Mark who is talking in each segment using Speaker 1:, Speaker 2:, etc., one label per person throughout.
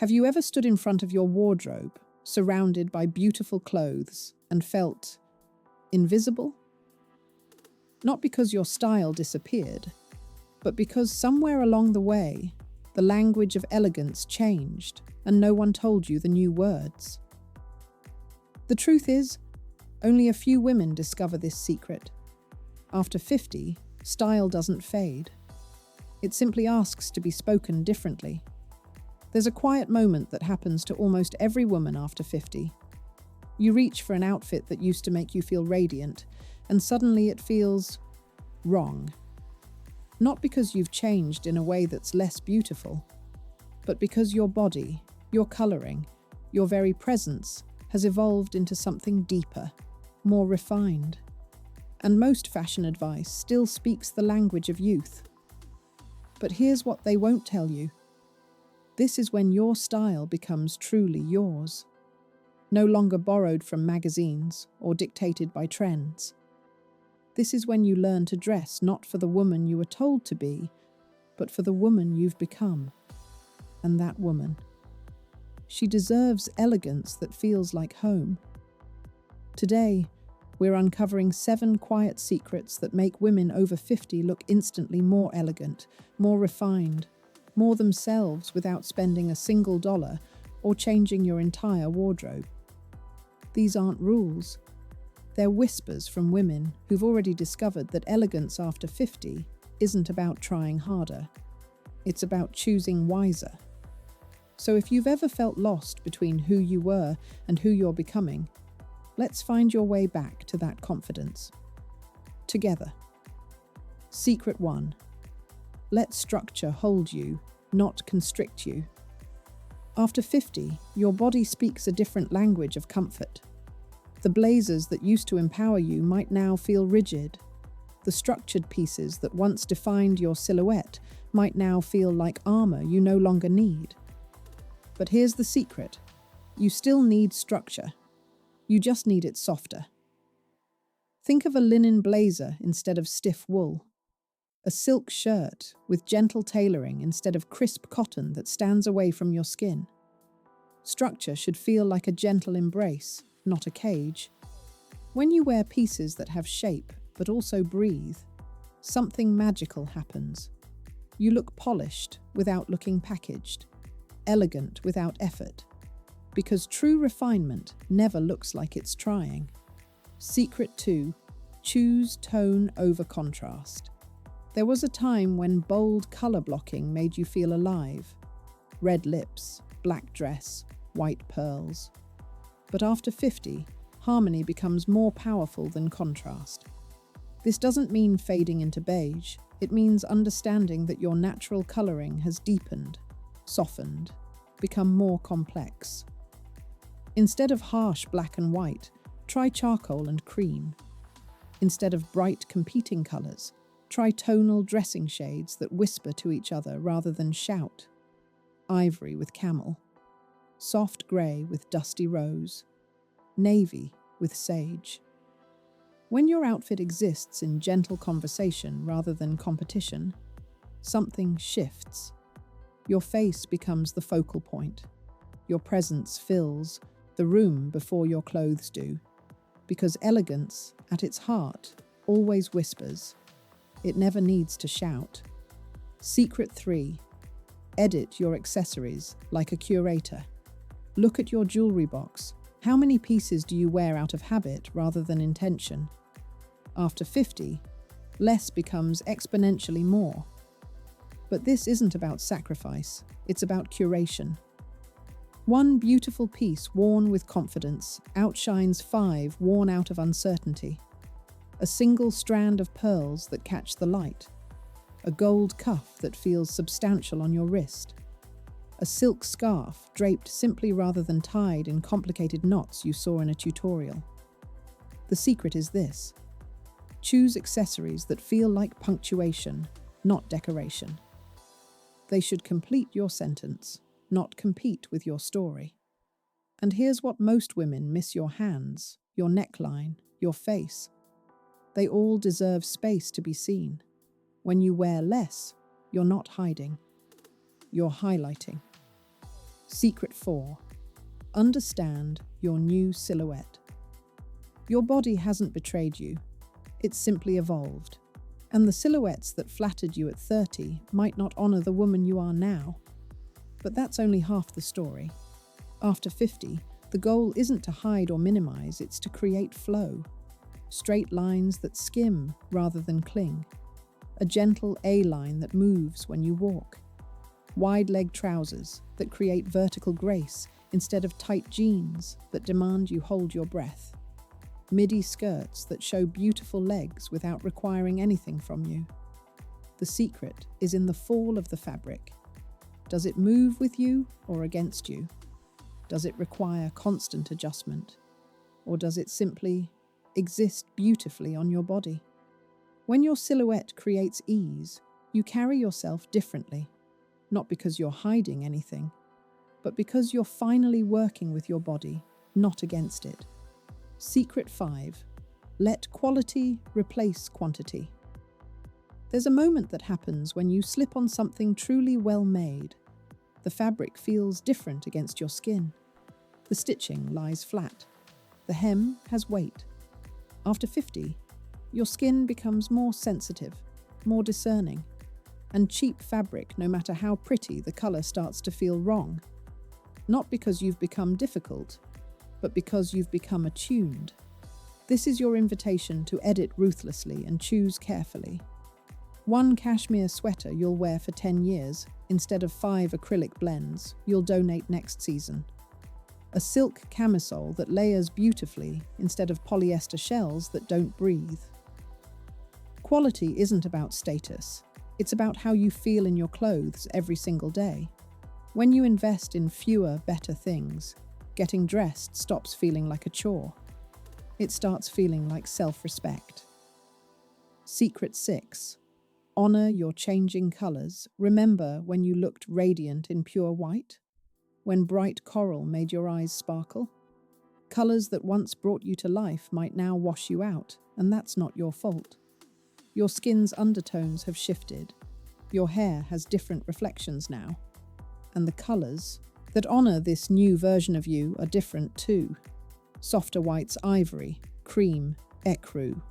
Speaker 1: Have you ever stood in front of your wardrobe, surrounded by beautiful clothes, and felt invisible? Not because your style disappeared, but because somewhere along the way, the language of elegance changed and no one told you the new words. The truth is, only a few women discover this secret. After 50, style doesn't fade. It simply asks to be spoken differently. There's a quiet moment that happens to almost every woman after 50. You reach for an outfit that used to make you feel radiant, and suddenly it feels wrong. Not because you've changed in a way that's less beautiful, but because your body, your coloring, your very presence has evolved into something deeper, more refined. And most fashion advice still speaks the language of youth. But here's what they won't tell you. This is when your style becomes truly yours, no longer borrowed from magazines or dictated by trends. This is when you learn to dress not for the woman you were told to be, but for the woman you've become. And that woman, she deserves elegance that feels like home. Today, we're uncovering 7 quiet secrets that make women over 50 look instantly more elegant, more refined, more themselves without spending a single dollar or changing your entire wardrobe. These aren't rules. They're whispers from women who've already discovered that elegance after 50 isn't about trying harder. It's about choosing wiser. So if you've ever felt lost between who you were and who you're becoming, let's find your way back to that confidence. Together. Secret 1. Let structure hold you, not constrict you. After 50, your body speaks a different language of comfort. The blazers that used to empower you might now feel rigid. The structured pieces that once defined your silhouette might now feel like armor you no longer need. But here's the secret. You still need structure. You just need it softer. Think of a linen blazer instead of stiff wool. A silk shirt with gentle tailoring instead of crisp cotton that stands away from your skin. Structure should feel like a gentle embrace, not a cage. When you wear pieces that have shape but also breathe, something magical happens. You look polished without looking packaged, elegant without effort, because true refinement never looks like it's trying. Secret 2. Choose tone over contrast. There was a time when bold color blocking made you feel alive. Red lips, black dress, white pearls. But after 50, harmony becomes more powerful than contrast. This doesn't mean fading into beige. It means understanding that your natural coloring has deepened, softened, become more complex. Instead of harsh black and white, try charcoal and cream. Instead of bright competing colors, try tonal dressing shades that whisper to each other rather than shout. Ivory with camel, soft grey with dusty rose, navy with sage. When your outfit exists in gentle conversation rather than competition, something shifts. Your face becomes the focal point. Your presence fills the room before your clothes do. Because elegance, at its heart, always whispers. It never needs to shout. Secret 3. Edit your accessories like a curator. Look at your jewelry box. How many pieces do you wear out of habit rather than intention? After 50, less becomes exponentially more. But this isn't about sacrifice, it's about curation. One beautiful piece worn with confidence outshines 5 worn out of uncertainty. A single strand of pearls that catch the light. A gold cuff that feels substantial on your wrist. A silk scarf draped simply rather than tied in complicated knots you saw in a tutorial. The secret is this. Choose accessories that feel like punctuation, not decoration. They should complete your sentence, not compete with your story. And here's what most women miss: your hands, your neckline, your face. They all deserve space to be seen. When you wear less, you're not hiding. You're highlighting. Secret 4. Understand your new silhouette. Your body hasn't betrayed you. It's simply evolved. And the silhouettes that flattered you at 30 might not honor the woman you are now. But that's only half the story. After 50, the goal isn't to hide or minimize, it's to create flow. Straight lines that skim rather than cling. A gentle A-line that moves when you walk. Wide-leg trousers that create vertical grace instead of tight jeans that demand you hold your breath. Midi skirts that show beautiful legs without requiring anything from you. The secret is in the fall of the fabric. Does it move with you or against you? Does it require constant adjustment? Or does it simply exist beautifully on your body? When your silhouette creates ease, you carry yourself differently, not because you're hiding anything, but because you're finally working with your body, not against it. Secret 5. Let quality replace quantity. There's a moment that happens when you slip on something truly well made. The fabric feels different against your skin. The stitching lies flat. The hem has weight. After 50, your skin becomes more sensitive, more discerning. And cheap fabric, no matter how pretty, the color starts to feel wrong. Not because you've become difficult, but because you've become attuned. This is your invitation to edit ruthlessly and choose carefully. One cashmere sweater you'll wear for 10 years, instead of 5 acrylic blends you'll donate next season. A silk camisole that layers beautifully instead of polyester shells that don't breathe. Quality isn't about status. It's about how you feel in your clothes every single day. When you invest in fewer, better things, getting dressed stops feeling like a chore. It starts feeling like self-respect. Secret 6. Honor your changing colors. Remember when you looked radiant in pure white? When bright coral made your eyes sparkle? Colors that once brought you to life might now wash you out, and that's not your fault. Your skin's undertones have shifted. Your hair has different reflections now. And the colors that honor this new version of you are different too. Softer whites ivory, cream, ecru.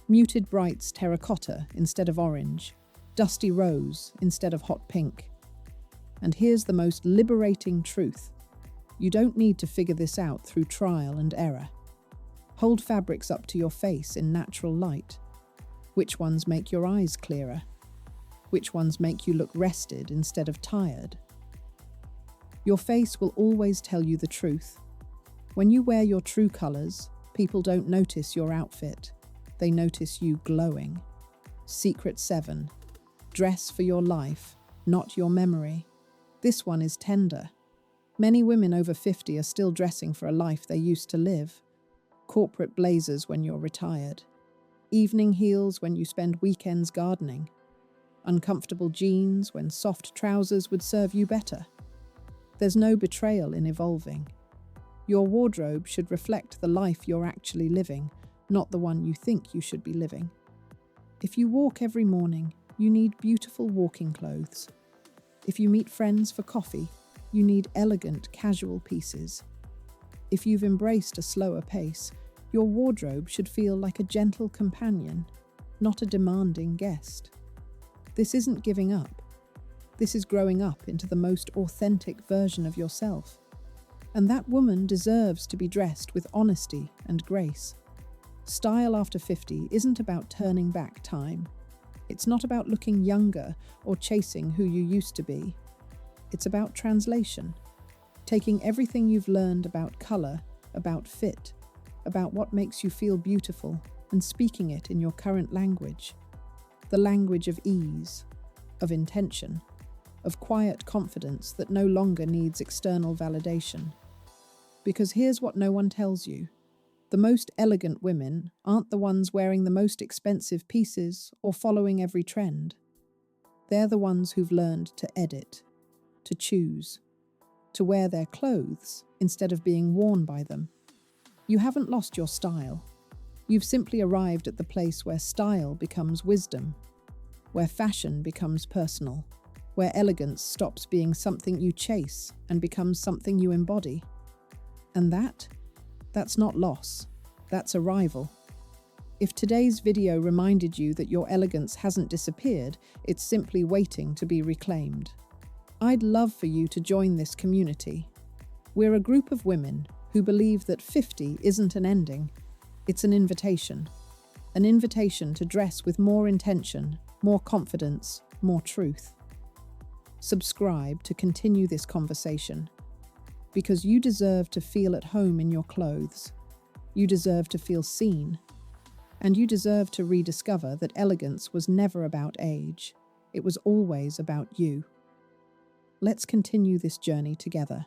Speaker 1: Muted brights terracotta instead of orange. Dusty rose instead of hot pink. And here's the most liberating truth. You don't need to figure this out through trial and error. Hold fabrics up to your face in natural light. Which ones make your eyes clearer? Which ones make you look rested instead of tired? Your face will always tell you the truth. When you wear your true colors, people don't notice your outfit. They notice you glowing. Secret 7. Dress for your life, not your memory. This one is tender. Many women over 50 are still dressing for a life they used to live. Corporate blazers when you're retired. Evening heels when you spend weekends gardening. Uncomfortable jeans when soft trousers would serve you better. There's no betrayal in evolving. Your wardrobe should reflect the life you're actually living, not the one you think you should be living. If you walk every morning, you need beautiful walking clothes. If you meet friends for coffee, you need elegant, casual pieces. If you've embraced a slower pace, your wardrobe should feel like a gentle companion, not a demanding guest. This isn't giving up. This is growing up into the most authentic version of yourself. And that woman deserves to be dressed with honesty and grace. Style after 50 isn't about turning back time. It's not about looking younger or chasing who you used to be. It's about translation. Taking everything you've learned about color, about fit, about what makes you feel beautiful, and speaking it in your current language. The language of ease, of intention, of quiet confidence that no longer needs external validation. Because here's what no one tells you. The most elegant women aren't the ones wearing the most expensive pieces or following every trend. They're the ones who've learned to edit, to choose, to wear their clothes instead of being worn by them. You haven't lost your style. You've simply arrived at the place where style becomes wisdom, where fashion becomes personal, where elegance stops being something you chase and becomes something you embody. And that's not loss, that's arrival. If today's video reminded you that your elegance hasn't disappeared, it's simply waiting to be reclaimed. I'd love for you to join this community. We're a group of women who believe that 50 isn't an ending, it's an invitation. An invitation to dress with more intention, more confidence, more truth. Subscribe to continue this conversation, because you deserve to feel at home in your clothes. You deserve to feel seen. And you deserve to rediscover that elegance was never about age. It was always about you. Let's continue this journey together.